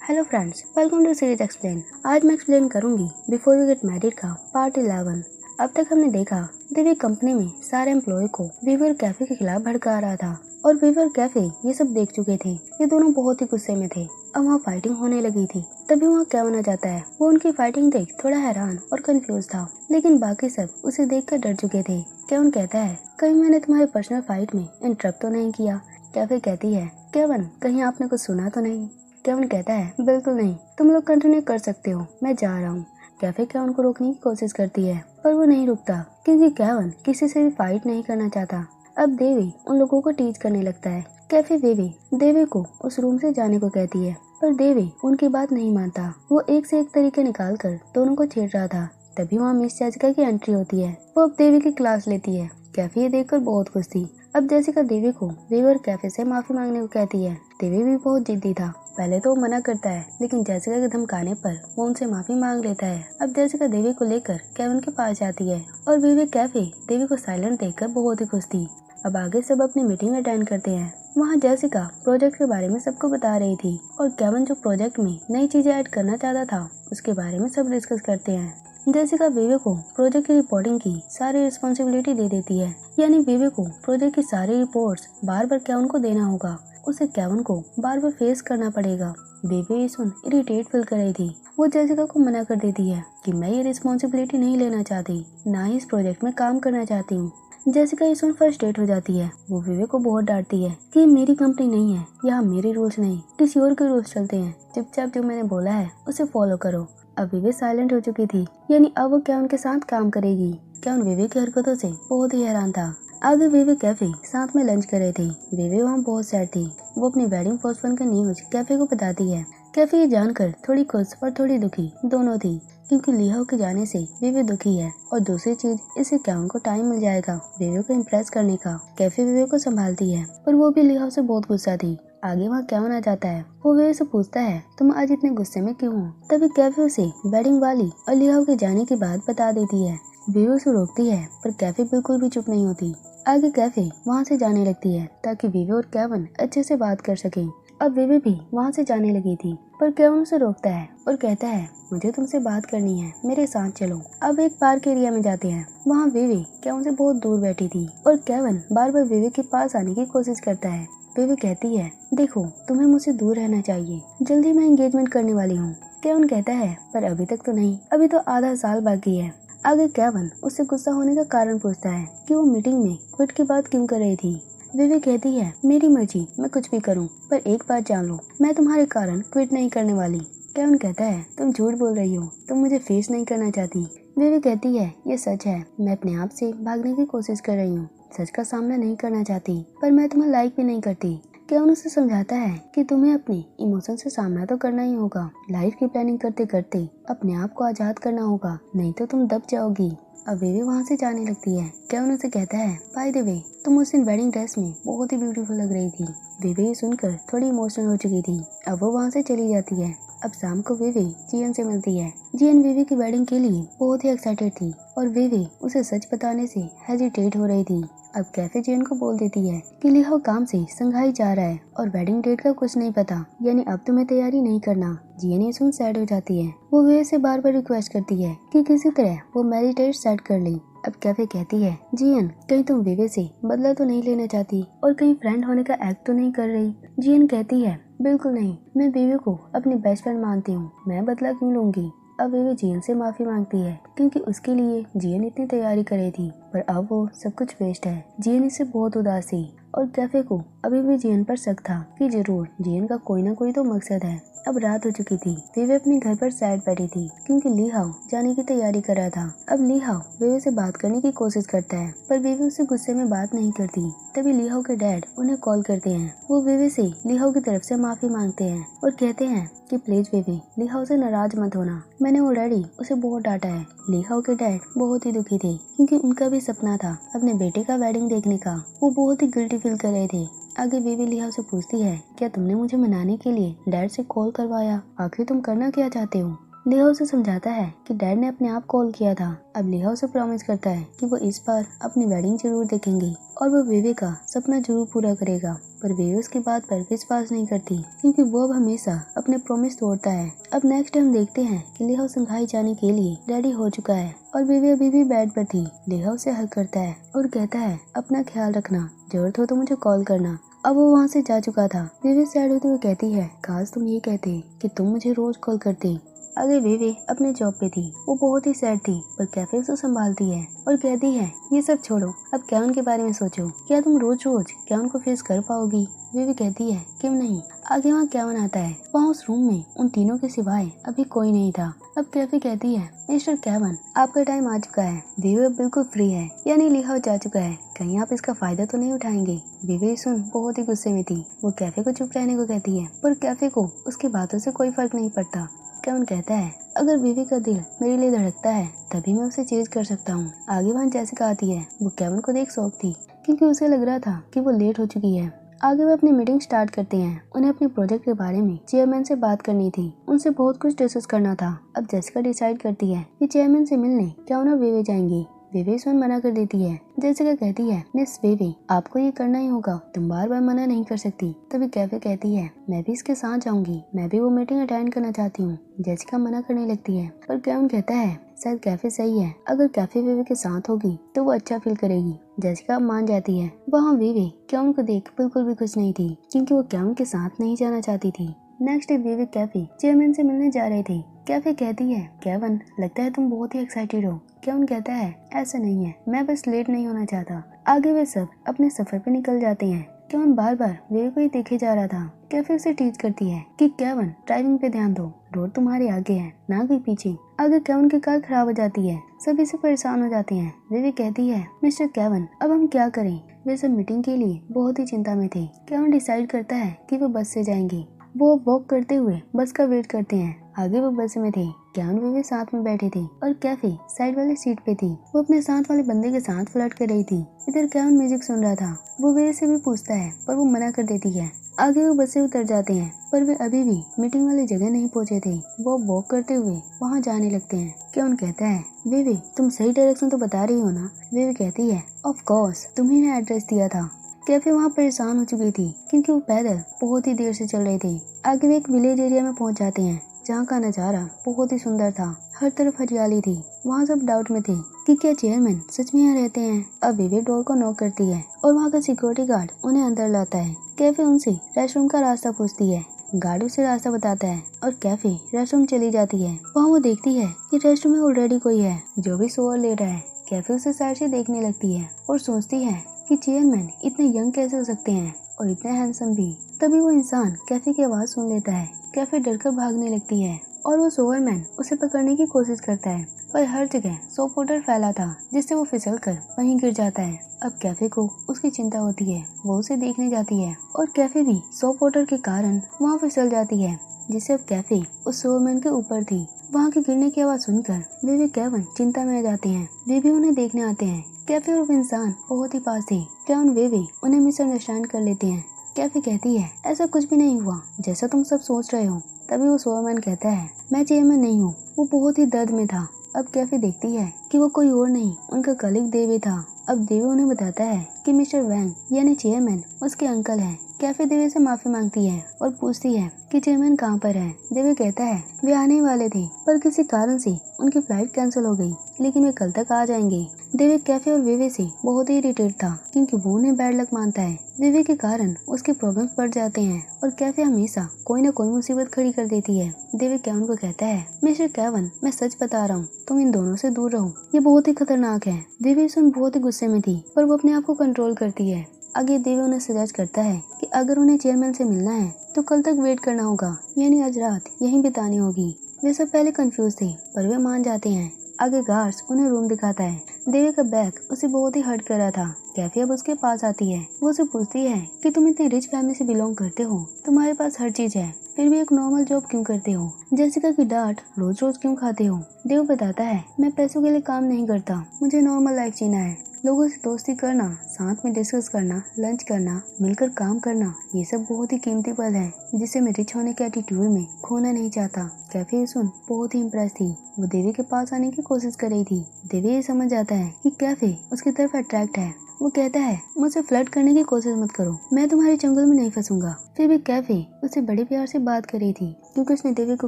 Hello friends, welcome to series explain. आज मैं explain करूंगी बिफोर वी गेट मैरिड का पार्ट 11। अब तक हमने देखा दिव्य कंपनी में सारे एम्प्लॉय को वीवर कैफे के खिलाफ भड़का रहा था और वीवर कैफे ये सब देख चुके थे। ये दोनों बहुत ही गुस्से में थे। अब वहाँ फाइटिंग होने लगी थी। तभी वहाँ केविन आ जाता है। वो उनकी फाइटिंग देख थोड़ा हैरान और कंफ्यूज था, लेकिन बाकी सब उसे देखकर डर चुके थे। केविन कहता है, कहीं मैंने तुम्हारी पर्सनल फाइट में इंटरप्ट तो नहीं किया? कैफे कहती है, केविन कहीं आपने कुछ सुना तो नहीं? केविन कहता है, बिल्कुल नहीं, तुम लोग कंटिन्यू कर सकते हो, मैं जा रहा हूँ। कैफे केविन को रोकने की कोशिश करती है, पर वो नहीं रुकता क्योंकि केविन किसी से भी फाइट नहीं करना चाहता। अब देवी उन लोगों को टीच करने लगता है। कैफे देवी को उस रूम से जाने को कहती है, पर देवी उनकी बात नहीं मानता। वो एक से एक तरीके निकाल कर दोनों को छेड़ रहा था। तभी वहाँ मिस जेसिका की एंट्री होती है। वो अब देवी की क्लास लेती है। कैफे ये देखकर बहुत खुश थी। अब जेसिका देवी को वीवर कैफे से माफी मांगने को कहती है। देवी भी बहुत जिद्दी था। पहले तो वो मना करता है, लेकिन जेसिका के धमकाने पर वो उनसे माफी मांग लेता है। अब जेसिका देवी को लेकर केविन के पास जाती है और वीवर कैफे देवी को साइलेंट देखकर बहुत ही खुश थी। अब आगे सब अपनी मीटिंग अटेंड करते हैं। वहाँ जेसिका प्रोजेक्ट के बारे में सबको बता रही थी और केविन जो प्रोजेक्ट में नई चीजें ऐड करना चाहता था उसके बारे में सब डिस्कस करते हैं। जेसिका वीवे को प्रोजेक्ट की रिपोर्टिंग की सारी रिस्पॉन्सिबिलिटी दे देती है, यानी वीवे को प्रोजेक्ट की सारी रिपोर्ट्स बार बार केविन को देना होगा। उसे केविन को बार बार फेस करना पड़ेगा। वीवे ये सुन इरिटेट फील कर रही थी। वो जेसिका को मना कर देती है कि मैं ये रिस्पॉन्सिबिलिटी नहीं लेना चाहती, ना ही इस प्रोजेक्ट में काम करना चाहती हूँ। जेसिका ये सुन फ्रस्ट्रेट हो जाती है। वो वीवे को बहुत डांटती है कि मेरी कंपनी नहीं है, यहाँ मेरे रूल्स नहीं किसी और के रूल्स चलते हैं। चुपचाप जो मैंने बोला है उसे फॉलो करो। अब विवे साइलेंट हो चुकी थी, यानी अब वो केविन के साथ काम करेगी। केविन विवे की हरकतों से बहुत ही हैरान था। आगे विवे कैफे साथ में लंच कर रहे थे। विवे वहाँ बहुत सैड थी। वो अपनी वेडिंग पोस्टपोन की न्यूज कैफे को बताती है। कैफे ये जानकर थोड़ी खुश और थोड़ी दुखी दोनों थी, क्योंकि लिहाओ के जाने से विवे दुखी है और दूसरी चीज इससे केविन को टाइम मिल जाएगा विवे को इम्प्रेस करने का। कैफे विवे को संभालती है, पर वो भी लिहाओ से बहुत गुस्सा थी। आगे वहाँ केविन आ जाता है। वो विवे से पूछता है, तुम आज इतने गुस्से में क्यों हो? तभी कैफे उसे वेडिंग वाली और लिहाओ के जाने की बात बता देती है। विवे उसे रोकती है, पर कैफे बिल्कुल भी चुप नहीं होती। आगे कैफे वहाँ से जाने लगती है ताकि विवे और केविन अच्छे से बात कर सके। अब विवे भी वहाँ से जाने लगी थी, पर केविन उसे रोकता है और कहता है, मुझे तुमसे बात करनी है, मेरे साथ चलो। अब एक पार्क एरिया में जाते हैं। वहाँ विवे केविन से बहुत दूर बैठी थी और केविन बार बार विवे के पास आने की कोशिश करता है। विवे कहती है, देखो तुम्हें मुझसे दूर रहना चाहिए, जल्दी मैं एंगेजमेंट करने वाली हूँ। केविन कहता है, पर अभी तक तो नहीं, अभी तो आधा साल बाकी है। आगे केविन उससे गुस्सा होने का कारण पूछता है कि वो मीटिंग में क्विट की बात क्यों कर रही थी। विवे कहती है, मेरी मर्जी, मैं कुछ भी करूं, पर एक बात जान लो, मैं तुम्हारे कारण क्विट नहीं करने वाली। केविन कहता है, तुम झूठ बोल रही हो, तुम मुझे फेस नहीं करना चाहती। विवे कहती है, ये सच है, मैं अपने आप से भागने की कोशिश कर रही हूँ, सच का सामना नहीं करना चाहती, पर मैं तुम्हें लाइक भी नहीं करती। केविन उसे समझाता है कि तुम्हें अपने इमोशन से सामना तो करना ही होगा। लाइफ की प्लानिंग करते करते अपने आप को आजाद करना होगा, नहीं तो तुम दब जाओगी। अब विवे वहाँ से जाने लगती है। केविन उसे कहता है, बाय द वे, तुम उस दिन वेडिंग ड्रेस में बहुत ही ब्यूटीफुल लग रही थी। विवे ये सुनकर थोड़ी इमोशनल हो चुकी थी। अब वो वहाँ से चली जाती है। अब शाम को विवे जियन से मिलती है। जियन विवे की वेडिंग के लिए बहुत ही एक्साइटेड थी और विवे उसे सच बताने से हेजिटेट हो रही थी। अब कैफे जियन को बोल देती है कि लिहाओ काम से संघाई जा रहा है और वेडिंग डेट का कुछ नहीं पता, यानी अब तुम्हें तैयारी नहीं करना। जियन ये सुन सैड हो जाती है। वो विवे से बार बार रिक्वेस्ट करती है कि किसी तरह वो मैरिज डेट सेट कर ले। अब कैफे कहती है, जियन कहीं तुम विवे से बदला तो नहीं लेना चाहती और कहीं फ्रेंड होने का एक्ट तो नहीं कर रही? जियन कहती है, बिल्कुल नहीं, मैं विवे को अपनी बेस्ट फ्रेंड मानती हूँ, मैं बदला क्यों लूंगी। अब विवे जियन से माफी मांगती है क्योंकि उसके लिए जियन इतनी तैयारी कर रही थी, पर अब वो सब कुछ वेस्ट है। जियन इससे बहुत उदास थी और कैफे को अभी भी जियन पर शक था कि जरूर जियन का कोई ना कोई तो मकसद है। अब रात हो चुकी थी। विवे अपने घर पर सैड बैठी थी क्योंकि लिहाओ जाने की तैयारी कर रहा था। अब लिहाओ विवे से बात करने की कोशिश करता है, पर विवे उससे गुस्से में बात नहीं करती। तभी लिहाओ के डैड उन्हें कॉल करते हैं। वो विवे से लिहाओ की तरफ से माफी मांगते हैं और कहते हैं कि प्लीज विवे, लिहाओ से नाराज मत होना, मैंने ऑलरेडी उसे बहुत डांटा है। लिहाओ के डैड बहुत ही दुखी थे क्योंकि उनका भी सपना था अपने बेटे का वेडिंग देखने का। वो बहुत ही गिल्टी फील कर रहे थे। आगे विवे लिहाओ से पूछती है, क्या तुमने मुझे मनाने के लिए डैड से कॉल करवाया? आखिर तुम करना क्या चाहते हो? लिहा उसे समझाता है कि डैड ने अपने आप कॉल किया था। अब लिहा उसे प्रॉमिस करता है कि वो इस बार अपनी वेडिंग जरूर देखेंगी और वो विवे का सपना जरूर पूरा करेगा। पर विवे उसकी बात पर विश्वास नहीं करती क्योंकि वो अब हमेशा अपने प्रॉमिस तोड़ता है। अब नेक्स्ट टाइम देखते हैं कि लिहा संघाई जाने के लिए रेडी हो चुका है और विवे अभी भी बेड पर थी। लिहा उसे हग करता है और कहता है अपना ख्याल रखना, जरूरत हो तो मुझे कॉल करना। अब वो वहाँ से जा चुका था। विवे सैड होते हुए कहती है काश तुम ये कहते कि तुम मुझे रोज कॉल करते। आगे विवे अपने जॉब पे थी। वो बहुत ही सैड थी पर कैफे उसे संभालती है और कहती है ये सब छोड़ो, अब केविन के बारे में सोचो। क्या तुम रोज रोज केविन को फेस कर पाओगी? विवे कहती है क्यों नहीं। आगे वहाँ केविन आता है। वहाँ उस रूम में उन तीनों के सिवाय अभी कोई नहीं था। अब कैफे कहती है मिस्टर केविन आपका टाइम आ चुका है। विवे अब बिल्कुल फ्री है, यानी लिहा जा चुका है, कहीं आप इसका फायदा तो नहीं उठाएंगे। विवे सुन बहुत ही गुस्से में थी। वो कैफे को चुप रहने को कहती है पर कैफे को उसकी बातों से कोई फर्क नहीं पड़ता। केविन कहता है अगर विवे का दिल मेरे लिए धड़कता है तभी मैं उसे चेंज कर सकता हूँ। आगे वहाँ जैसिका आती है। वो केविन को देख शॉक थी क्योंकि उसे लग रहा था कि वो लेट हो चुकी है। आगे वो अपनी मीटिंग स्टार्ट करते हैं। उन्हें अपने प्रोजेक्ट के बारे में चेयरमैन से बात करनी थी। उनसे बहुत कुछ डिस्कस करना था। अब जैसिका डिसाइड करती है कि चेयरमैन से मिलने केविन और विवे जाएंगी। विवे स्वयं मना कर देती है। जैसिका कहती है मिस विवे आपको ये करना ही होगा, तुम बार बार मना नहीं कर सकती। तभी कैफे कहती है मैं भी इसके साथ जाऊंगी, मैं भी वो मीटिंग अटेंड करना चाहती हूँ। जैसिका मना करने लगती है पर केविन कहता है शायद कैफे सही है, अगर कैफे विवे के साथ होगी तो वो अच्छा फील करेगी। जैसिका मान जाती है। वहाँ विवे केविन को देख बिल्कुल भी खुश नहीं थी क्योंकि वो केविन के साथ नहीं जाना चाहती थी। नेक्स्ट डे विवे कैफे चेयरमैन से मिलने जा रहे थे। कैफे कहती है केविन लगता है तुम बहुत ही एक्साइटेड हो। केविन कहता है ऐसा नहीं है, मैं बस लेट नहीं होना चाहता। आगे वे सब अपने सफर पे निकल जाते हैं। केविन बार बार विवे को ही देखे जा रहा था। कैफे उसे टीच करती है कि केविन ड्राइविंग पे ध्यान दो, रोड तुम्हारे आगे है ना कि पीछे। आगे केविन की कार खराब हो जाती है। सभी से परेशान हो जाते हैं। विवे कहती है मिस्टर केविन अब हम क्या करें। वे सब मीटिंग के लिए बहुत ही चिंता में थे। केविन डिसाइड करता है कि वो बस से जाएंगे। वो वॉक करते हुए बस का वेट करते हैं। आगे वो बस में थे। केविन विवे साथ में बैठे थे और कैफे साइड वाली सीट पे थी। वो अपने साथ वाले बंदे के साथ फ्लर्ट कर रही थी। इधर केविन म्यूजिक सुन रहा था। वो विवे से भी पूछता है पर वो मना कर देती है। आगे वो बस से उतर जाते हैं पर वे अभी भी मीटिंग वाली जगह नहीं पहुंचे थे। वो वॉक करते हुए वहाँ जाने लगते हैं। केविन कहता है विवे तुम सही डायरेक्शन तो बता रही हो ना। विवे कहती है ऑफ कोर्स तुम्ही ने एड्रेस दिया था। कैफे वहाँ परेशान हो चुकी थी क्योंकि वो पैदल बहुत ही देर से चल रहे थे। आगे वे एक विलेज एरिया में पहुँच जाते हैं जहाँ का नज़ारा बहुत ही सुंदर था। हर तरफ हरियाली थी। वहाँ सब डाउट में थे कि क्या चेयरमैन सच में यहाँ रहते हैं। अब विवे डोर को नॉक करती है और वहाँ का सिक्योरिटी गार्ड उन्हें अंदर लाता है। कैफे उनसे रेस्टरूम का रास्ता पूछती है। गार्ड उसे रास्ता बताता है और कैफे रेस्टरूम चली जाती है। वहाँ वो देखती है कि रेस्टरूम में ऑलरेडी कोई है जो भी सोवर ले रहा है। कैफे उसे साइड से देखने लगती है और सोचती है कि चेयरमैन इतने यंग कैसे हो सकते हैं और इतने हैंडसम भी। तभी वो इंसान कैफे की आवाज़ सुन लेता है। कैफे डरकर भागने लगती है और वो सोवरमैन उसे पकड़ने की कोशिश करता है पर हर जगह सोप पाउडर फैला था जिससे वो फिसलकर वहीं गिर जाता है। अब कैफे को उसकी चिंता होती है। वो उसे देखने जाती है और कैफे भी सोप पाउडर के कारण वहाँ फिसल जाती है जिससे अब कैफे उस सोवरमैन के ऊपर थी। वहाँ के गिरने की आवाज़ सुनकर विवे केविन चिंता में आ जाते हैं। वे भी उन्हें देखने आते हैं। कैफे और वो इंसान बहुत ही पास थे। केविन विवे उन्हें मिसअंडरस्टैंड कर लेते हैं। कैफे कहती है ऐसा कुछ भी नहीं हुआ जैसा तुम सब सोच रहे हो। तभी वो सोवरमैन कहता है मैं चेयरमैन नहीं हूँ। वो बहुत ही दर्द में था। अब कैफे देखती है कि वो कोई और नहीं उनका कलीग देवी था। अब देवी उन्हें बताता है कि मिस्टर वैंग यानी चेयरमैन उसके अंकल हैं। कैफे देवी से माफी मांगती है और पूछती है कि चेयरमैन कहाँ पर है। देवी कहता है वे आने वाले थे पर किसी कारण से उनकी फ्लाइट कैंसिल हो गई, लेकिन वे कल तक आ जाएंगे। देवी कैफे और विवे से बहुत ही इरिटेट था क्योंकि वो उन्हें बैड लक मानता है। विवे के कारण उसके प्रॉब्लम्स बढ़ जाते हैं और कैफे हमेशा कोई न कोई मुसीबत खड़ी कर देती है। देवी केविन को कहता है मिस्टर केविन मैं सच बता रहा हूँ, तुम इन दोनों से दूर रहो, ये बहुत ही खतरनाक है। देवी सुन बहुत ही गुस्से में थी पर वो अपने आप को कंट्रोल करती है। आगे देवी उन्हें सजेस्ट करता है कि अगर उन्हें चेयरमैन से मिलना है तो कल तक वेट करना होगा, यानी आज रात यहीं बितानी होगी। वे सब पहले कंफ्यूज थे पर वे मान जाते हैं। आगे गार्ड्स उन्हें रूम दिखाता है। देवी का बैग उसे बहुत ही हर्ट कर रहा था। कैफे अब उसके पास आती है। वो उसे पूछती है कि तुम इतनी रिच फैमिली से बिलोंग करते हो, तुम्हारे पास हर चीज है, फिर भी एक नॉर्मल जॉब क्यों करते हो? जैसिका की डांट रोज रोज क्यों खाते हो? देव बताता है मैं पैसों के लिए काम नहीं करता, मुझे नॉर्मल लाइफ जीना है। लोगों से दोस्ती करना, साथ में डिस्कस करना, लंच करना, मिलकर काम करना, ये सब बहुत ही कीमती पल है जिसे मैं रिच होने के एटीट्यूड में खोना नहीं चाहता। कैफे सुन बहुत ही इम्प्रेस थी। वो देवी के पास आने की कोशिश कर रही थी। देवी ये समझ जाता है कि कैफे उसकी तरफ अट्रैक्ट है। वो कहता है, मुझसे फ्लर्ट करने की कोशिश मत करो, मैं तुम्हारे चंगुल में नहीं फंसूंगा। फिर भी कैफे उससे बड़े प्यार से बात कर रही थी क्योंकि उसने देवी को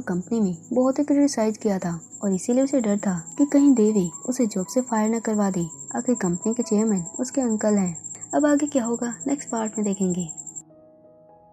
कंपनी में बहुत ही क्रिटिसाइज किया था और इसीलिए उसे डर था कि कहीं देवी उसे जॉब से फायर न करवा दे। आखिर कंपनी के चेयरमैन उसके अंकल हैं। अब आगे क्या होगा नेक्स्ट पार्ट में देखेंगे।